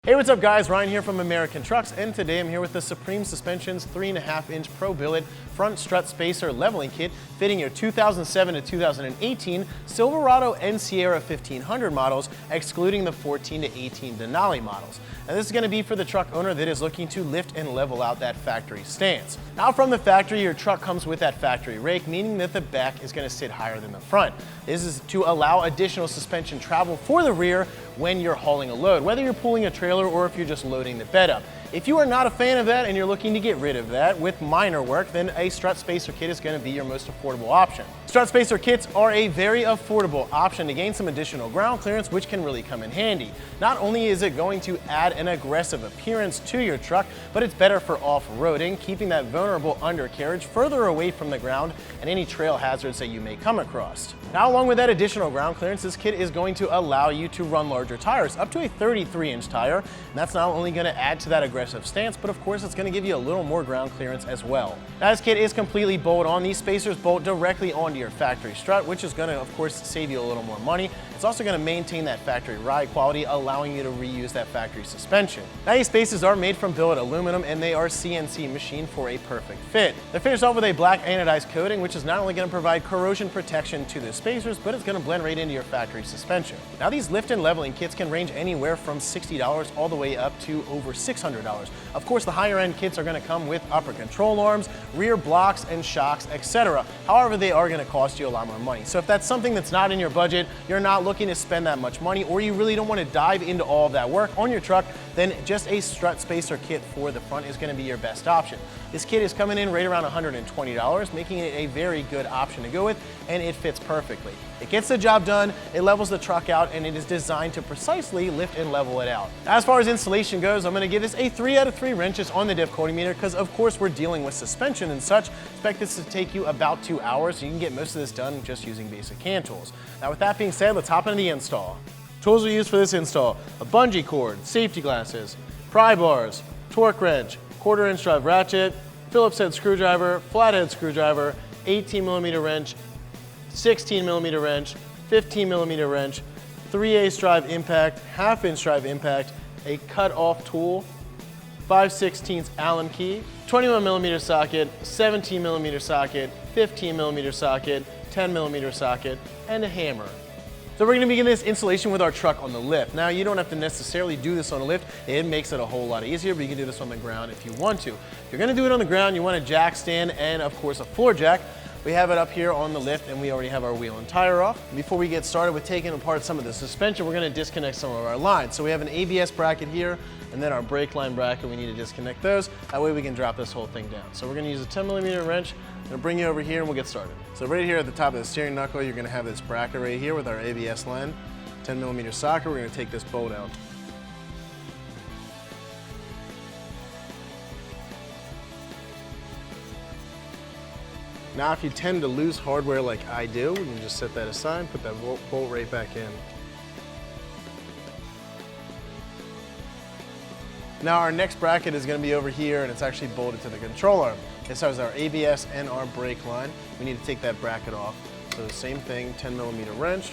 Hey, what's up guys? Ryan here from American Trucks, and today I'm here with the Supreme Suspensions 3.5-inch Pro Billet front strut spacer leveling kit fitting your 2007 to 2018 Silverado and Sierra 1500 models, excluding the 14 to 18 Denali models. Now this is going to be for the truck owner that is looking to lift and level out that factory stance. Now from the factory, your truck comes with that factory rake, meaning that the back is going to sit higher than the front. This is to allow additional suspension travel for the rear when you're hauling a load, whether you're pulling a trailer or if you're just loading the bed up. If you are not a fan of that and you're looking to get rid of that with minor work, then a strut spacer kit is going to be your most affordable option. Strut spacer kits are a very affordable option to gain some additional ground clearance, which can really come in handy. Not only is it going to add an aggressive appearance to your truck, but it's better for off-roading, keeping that vulnerable undercarriage further away from the ground and any trail hazards that you may come across. Now, along with that additional ground clearance, this kit is going to allow you to run larger tires, up to a 33-inch tire, and that's not only going to add to that aggressive stance, but of course it's going to give you a little more ground clearance as well. Now, this kit is completely bolt-on. These spacers bolt directly onto your factory strut, which is going to, of course, save you a little more money. It's also going to maintain that factory ride quality, allowing you to reuse that factory suspension. Now, these spacers are made from billet aluminum, and they are CNC machined for a perfect fit. They're finished off with a black anodized coating, which is not only going to provide corrosion protection to the spacers, but it's going to blend right into your factory suspension. Now, these lift and leveling kits can range anywhere from $60 all the way up to over $600. Of course, the higher end kits are going to come with upper control arms, rear blocks and shocks, etc. However, they are going to cost you a lot more money. So if that's something that's not in your budget, you're not looking to spend that much money, or you really don't want to dive into all of that work on your truck, then just a strut spacer kit for the front is going to be your best option. This kit is coming in right around $120, making it a very good option to go with, and it fits perfectly. It gets the job done, it levels the truck out, and it is designed to precisely lift and level it out. As far as installation goes, I'm going to give this a 3 out of 3 wrenches on the difficulty meter because, of course, we're dealing with suspension and such. Expect this to take you about 2 hours, so you can get most of this done just using basic hand tools. Now, with that being said, let's hop into the install. Tools we use for this install: a bungee cord, safety glasses, pry bars, torque wrench, 1/4-inch drive ratchet, Phillips head screwdriver, flathead screwdriver, 18mm wrench, 16mm wrench, 15mm wrench, 3/8 drive impact, 1/2-inch drive impact, a cut-off tool, 5/16 Allen key, 21mm socket, 17mm socket, 15mm socket, 10mm socket, and a hammer. So we're going to begin this installation with our truck on the lift. Now, you don't have to necessarily do this on a lift. It makes it a whole lot easier, but you can do this on the ground if you want to. If you're going to do it on the ground, you want a jack stand and, of course, a floor jack. We have it up here on the lift, and we already have our wheel and tire off. Before we get started with taking apart some of the suspension, we're going to disconnect some of our lines. So we have an ABS bracket here, and then our brake line bracket. We need to disconnect those. That way we can drop this whole thing down. So we're going to use a 10mm wrench. I'm going to bring you over here, and we'll get started. So right here at the top of the steering knuckle, you're going to have this bracket right here with our ABS line. 10mm socket. We're going to take this bolt out. Now, if you tend to lose hardware like I do, we can just set that aside, put that bolt right back in. Now, our next bracket is going to be over here, and it's actually bolted to the control arm. This has our ABS and our brake line. We need to take that bracket off. So the same thing, 10mm wrench.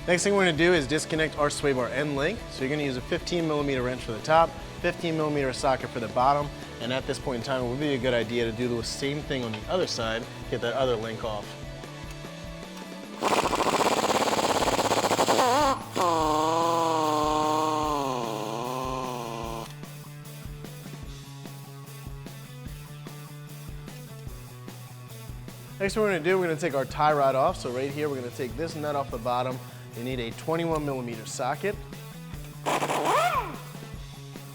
Next thing we're going to do is disconnect our sway bar end link. So you're going to use a 15mm wrench for the top, 15mm socket for the bottom, and at this point in time it would be a good idea to do the same thing on the other side, get that other link off. Next thing we're going to do, we're going to take our tie rod off. So right here we're going to take this nut off the bottom. You need a 21mm socket.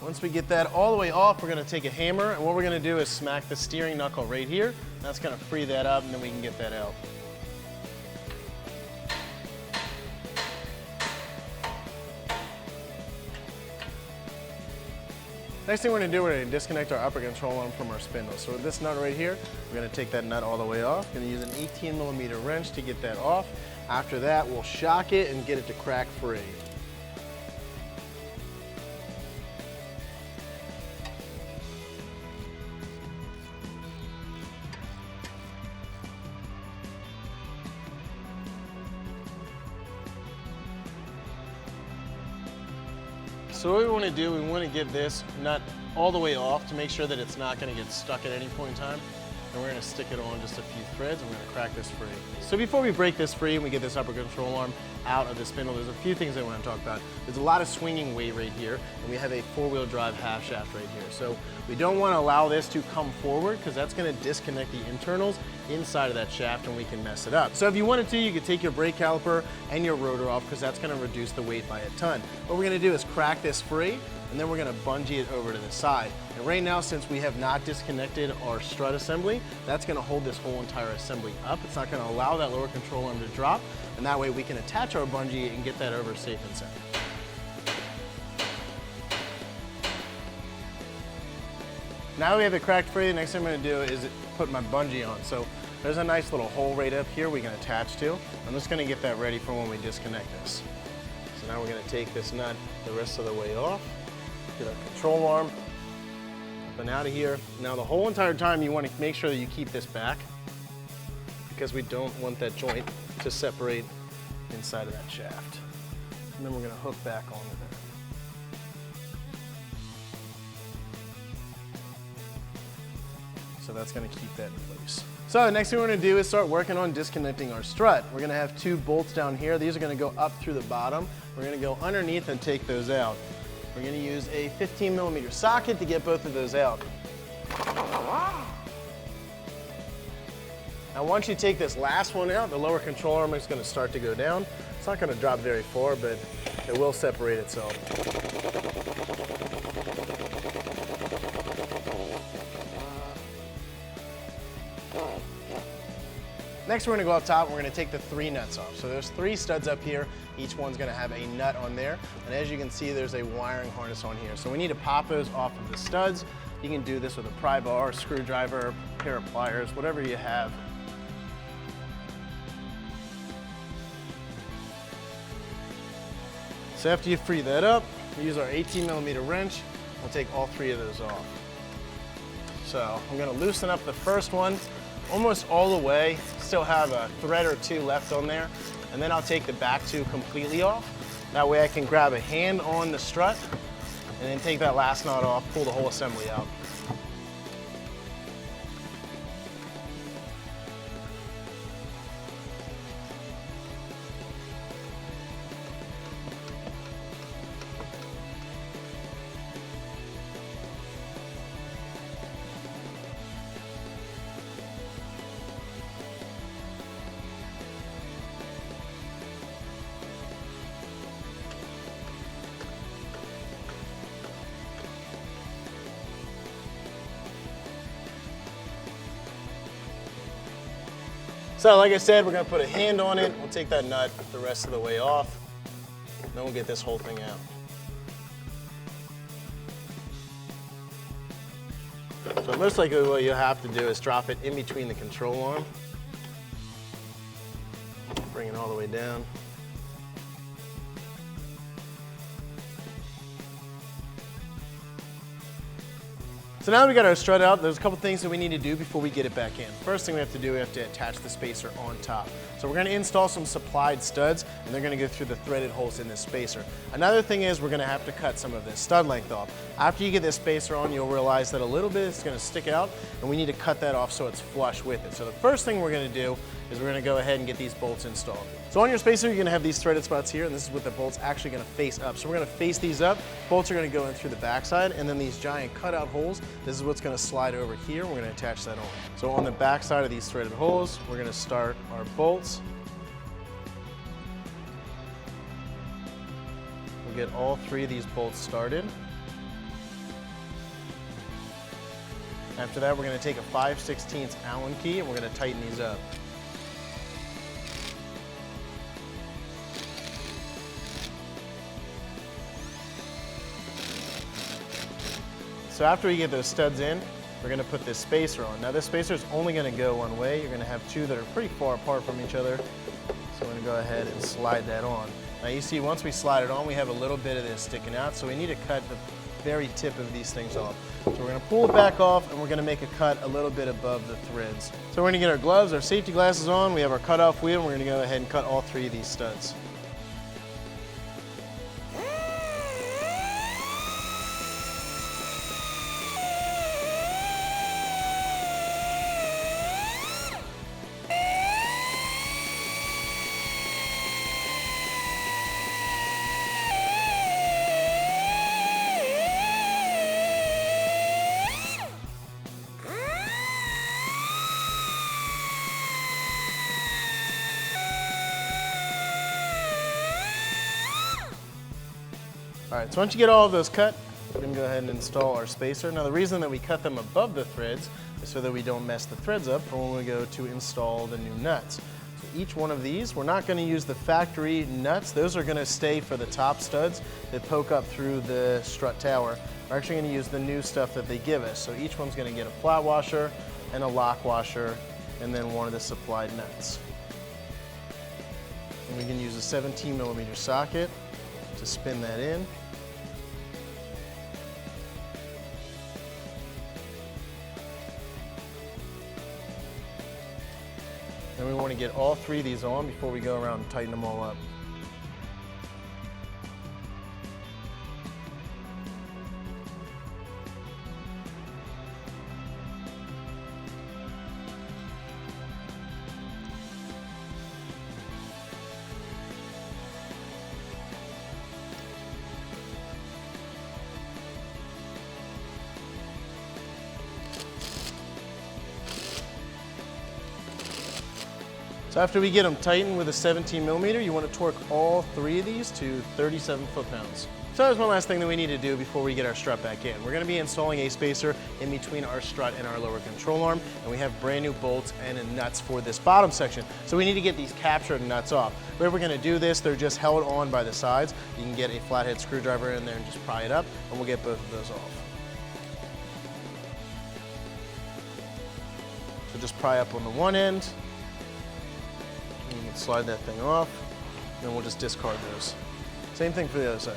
Once we get that all the way off, we're going to take a hammer, and what we're going to do is smack the steering knuckle right here. That's going to free that up, and then we can get that out. Next thing we're going to do, we're going to disconnect our upper control arm from our spindle. So with this nut right here, we're going to take that nut all the way off. We're going to use an 18mm wrench to get that off. After that, we'll shock it and get it to crack free. So what we want to do, we want to get this nut all the way off to make sure that it's not going to get stuck at any point in time. And we're going to stick it on just a few threads and we're going to crack this free. So before we break this free and we get this upper control arm out of the spindle, there's a few things I want to talk about. There's a lot of swinging weight right here, and we have a four-wheel drive half shaft right here. So we don't want to allow this to come forward because that's going to disconnect the internals inside of that shaft and we can mess it up. So if you wanted to, you could take your brake caliper and your rotor off because that's going to reduce the weight by a ton. What we're going to do is crack this free, and then we're going to bungee it over to the side. And right now, since we have not disconnected our strut assembly, that's going to hold this whole entire assembly up. It's not going to allow that lower control arm to drop, and that way we can attach our bungee and get that over safe and sound. Now that we have it cracked free, the next thing I'm going to do is put my bungee on. So there's a nice little hole right up here we can attach to. I'm just going to get that ready for when we disconnect this. So now we're going to take this nut the rest of the way off, get our control arm up and out of here. Now the whole entire time you want to make sure that you keep this back because we don't want that joint to separate inside of that shaft. And then we're going to hook back onto there. So that's going to keep that in place. So the next thing we're going to do is start working on disconnecting our strut. We're going to have two bolts down here. These are going to go up through the bottom. We're going to go underneath and take those out. We're going to use a 15mm socket to get both of those out. Now once you take this last one out, the lower control arm is going to start to go down. It's not going to drop very far, but it will separate itself. Next, we're going to go up top and we're going to take the three nuts off. So there's three studs up here. Each one's going to have a nut on there. And as you can see, there's a wiring harness on here. So we need to pop those off of the studs. You can do this with a pry bar, a screwdriver, a pair of pliers, whatever you have. So after you free that up, we use our 18mm wrench. We'll take all three of those off. So I'm going to loosen up the first one almost all the way, still have a thread or two left on there, and then I'll take the back two completely off. That way I can grab a hand on the strut and then take that last nut off, pull the whole assembly out. So like I said, we're going to put a hand on it. We'll take that nut the rest of the way off. Then we'll get this whole thing out. So most likely what you'll have to do is drop it in between the control arm. Bring it all the way down. So now that we got our strut out, there's a couple things that we need to do before we get it back in. First thing we have to do, we have to attach the spacer on top. So we're going to install some supplied studs, and they're going to go through the threaded holes in this spacer. Another thing is we're going to have to cut some of this stud length off. After you get this spacer on, you'll realize that a little bit is going to stick out, and we need to cut that off so it's flush with it. So the first thing we're going to do is we're going to go ahead and get these bolts installed. So on your spacer, you're going to have these threaded spots here, and this is what the bolts actually going to face up. So we're going to face these up. Bolts are going to go in through the backside, and then these giant cutout holes, this is what's going to slide over here. We're going to attach that on. So on the back side of these threaded holes, we're going to start our bolts. We'll get all three of these bolts started. After that, we're going to take a 5/16 Allen key, and we're going to tighten these up. So after we get those studs in, we're going to put this spacer on. Now this spacer is only going to go one way. You're going to have two that are pretty far apart from each other. So So we're gonna go ahead and slide that on. Now you see, once we slide it on, we have a little bit of this sticking out, so we need to cut the very tip of these things off. So we're gonna pull it back off, and we're gonna make a cut a little bit above the threads. So we're gonna get our gloves, our safety glasses on, we have our cut-off wheel, and we're gonna go ahead and cut all 3 of these studs. All right, so once you get all of those cut, we're gonna go ahead and install our spacer. Now the reason that we cut them above the threads is so that we don't mess the threads up for when we go to install the new nuts. So each one of these, we're not gonna use the factory nuts. Those are gonna stay for the top studs that poke up through the strut tower. We're actually gonna use the new stuff that they give us. So each one's gonna get a flat washer and a lock washer, and then one of the supplied nuts. And we can use a 17mm socket to spin that in. Then we want to get all 3 of these on before we go around and tighten them all up. So after we get them tightened with a 17mm, you want to torque all 3 of these to 37 foot-pounds. So there's one last thing that we need to do before we get our strut back in. We're going to be installing a spacer in between our strut and our lower control arm, and we have brand new bolts and nuts for this bottom section. So we need to get these captured nuts off. The way we're going to do this, they're just held on by the sides. You can get a flathead screwdriver in there and just pry it up, and we'll get both of those off. So just pry up on the one end. You can slide that thing off, and then we'll just discard those. Same thing for the other side.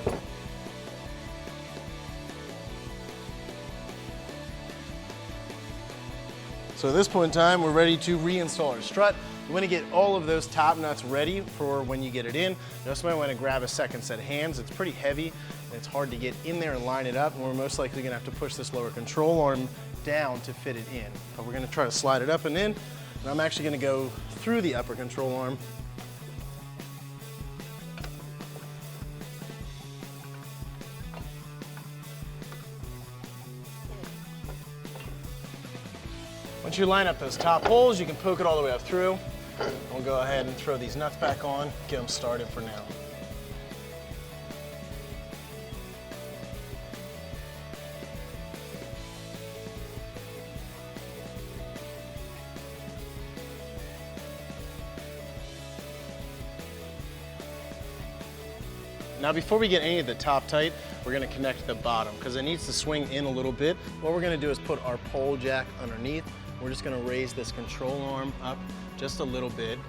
So at this point in time, we're ready to reinstall our strut. You want to get all of those top nuts ready for when you get it in. You also might want to grab a second set of hands. It's pretty heavy, and it's hard to get in there and line it up, and we're most likely going to have to push this lower control arm down to fit it in. But we're going to try to slide it up and in. And I'm actually going to go through the upper control arm. Once you line up those top holes, you can poke it all the way up through. We'll go ahead and throw these nuts back on, get them started for now. Now before we get any of the top tight, we're going to connect the bottom because it needs to swing in a little bit. What we're going to do is put our pole jack underneath. We're just going to raise this control arm up just a little bit.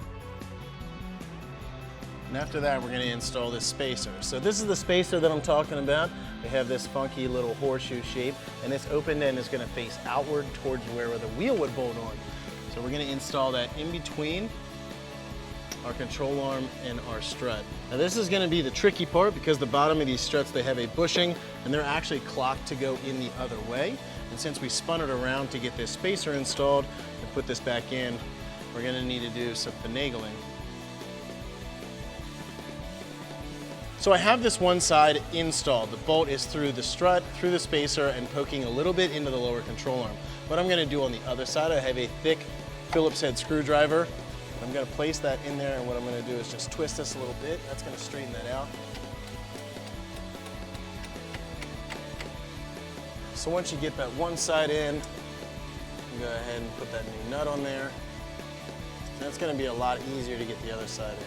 And after that, we're going to install this spacer. So this is the spacer that I'm talking about. We have this funky little horseshoe shape, and this open end is going to face outward towards where the wheel would bolt on. So we're going to install that in between our control arm and our strut. Now this is going to be the tricky part because the bottom of these struts, they have a bushing and they're actually clocked to go in the other way. And since we spun it around to get this spacer installed and put this back in, we're going to need to do some finagling. So I have this one side installed. The bolt is through the strut, through the spacer, and poking a little bit into the lower control arm. What I'm going to do on the other side, I have a thick Phillips head screwdriver. I'm going to place that in there, and what I'm going to do is just twist this a little bit. That's going to straighten that out. So once you get that one side in, you go ahead and put that new nut on there. That's going to be a lot easier to get the other side in.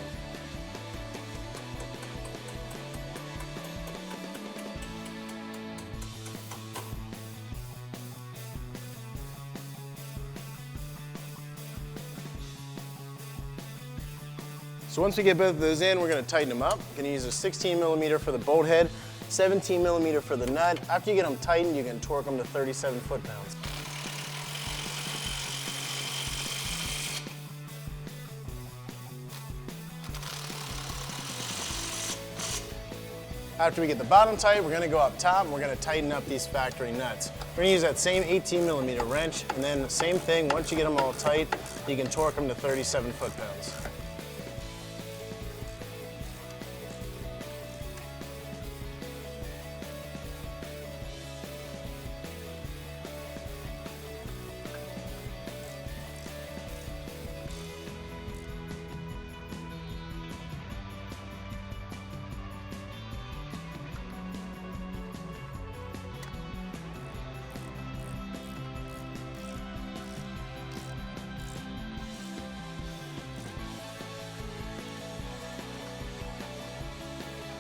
So So once we get both of those in, we're gonna tighten them up. We're gonna use a 16mm for the bolt head, 17mm for the nut. After you get them tightened, you can torque them to 37 foot-pounds. After we get the bottom tight, we're gonna go up top and we're gonna tighten up these factory nuts. We're gonna use that same 18mm wrench, and then the same thing, once you get them all tight, you can torque them to 37 foot-pounds.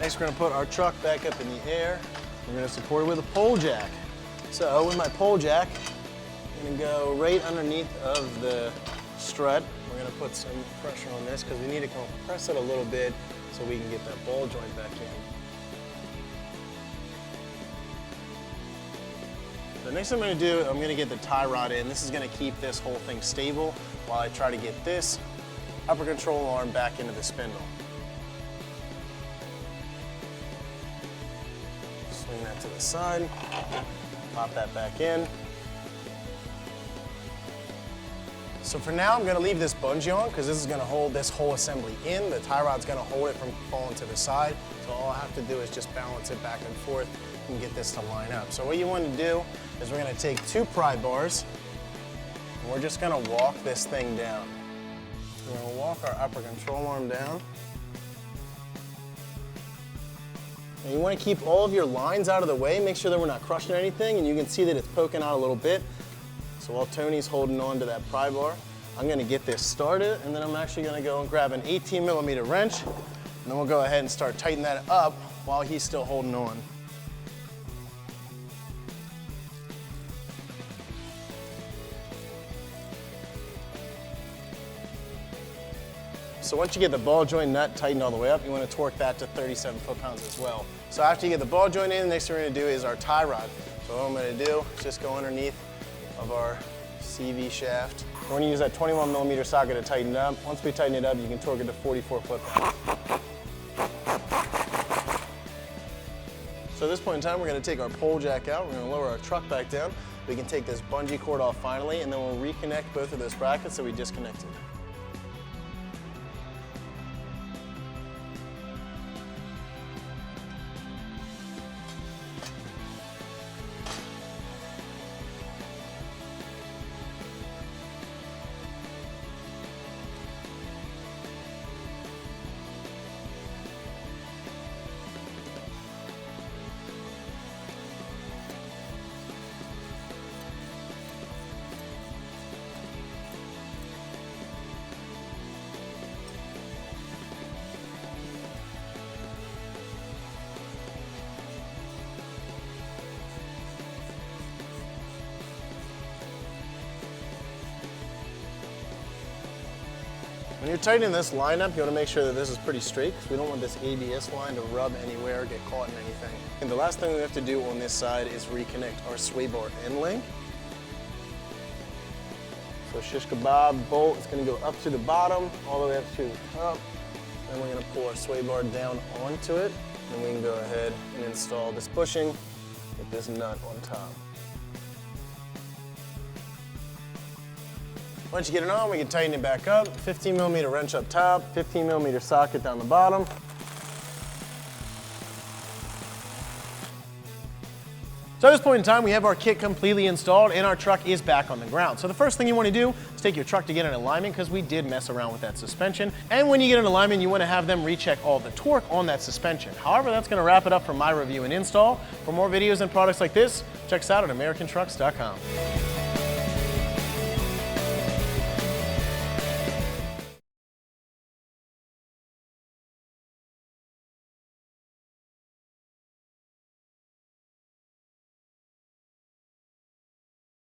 Next, we're gonna put our truck back up in the air. We're gonna support it with a pole jack. So with my pole jack, I'm gonna go right underneath of the strut. We're gonna put some pressure on this because we need to compress it a little bit so we can get that ball joint back in. The next thing I'm gonna do, I'm gonna get the tie rod in. This is gonna keep this whole thing stable while I try to get this upper control arm back into the spindle. Swing that to the side, pop that back in. So for now, I'm gonna leave this bungee on because this is gonna hold this whole assembly in. The tie rod's gonna hold it from falling to the side. So all I have to do is just balance it back and forth and get this to line up. So what you want to do is we're gonna take 2 pry bars and we're just gonna walk this thing down. We're gonna walk our upper control arm down. And you want to keep all of your lines out of the way, make sure that we're not crushing anything, and you can see that it's poking out a little bit. So while Tony's holding on to that pry bar, I'm going to get this started, and then I'm actually going to go and grab an 18mm wrench, and then we'll go ahead and start tightening that up while he's still holding on. So once you get the ball joint nut tightened all the way up, you want to torque that to 37 foot-pounds as well. So after you get the ball joint in, the next thing we're going to do is our tie rod. So what I'm going to do is just go underneath of our CV shaft. We're going to use that 21mm socket to tighten it up. Once we tighten it up, you can torque it to 44 foot-pounds. So at this point in time, we're going to take our pole jack out. We're going to lower our truck back down. We can take this bungee cord off finally, and then we'll reconnect both of those brackets that we disconnected. When you're tightening this line up, you want to make sure that this is pretty straight because we don't want this ABS line to rub anywhere or get caught in anything. And the last thing we have to do on this side is reconnect our sway bar end link. So shish kebab bolt is going to go up to the bottom, all the way up to the top. Then we're going to pull our sway bar down onto it. And we can go ahead and install this bushing with this nut on top. Once you get it on, we can tighten it back up. 15mm wrench up top, 15mm socket down the bottom. So at this point in time, we have our kit completely installed and our truck is back on the ground. So the first thing you want to do is take your truck to get in alignment because we did mess around with that suspension. And when you get in alignment, you want to have them recheck all the torque on that suspension. However, that's going to wrap it up for my review and install. For more videos and products like this, check us out at AmericanTrucks.com.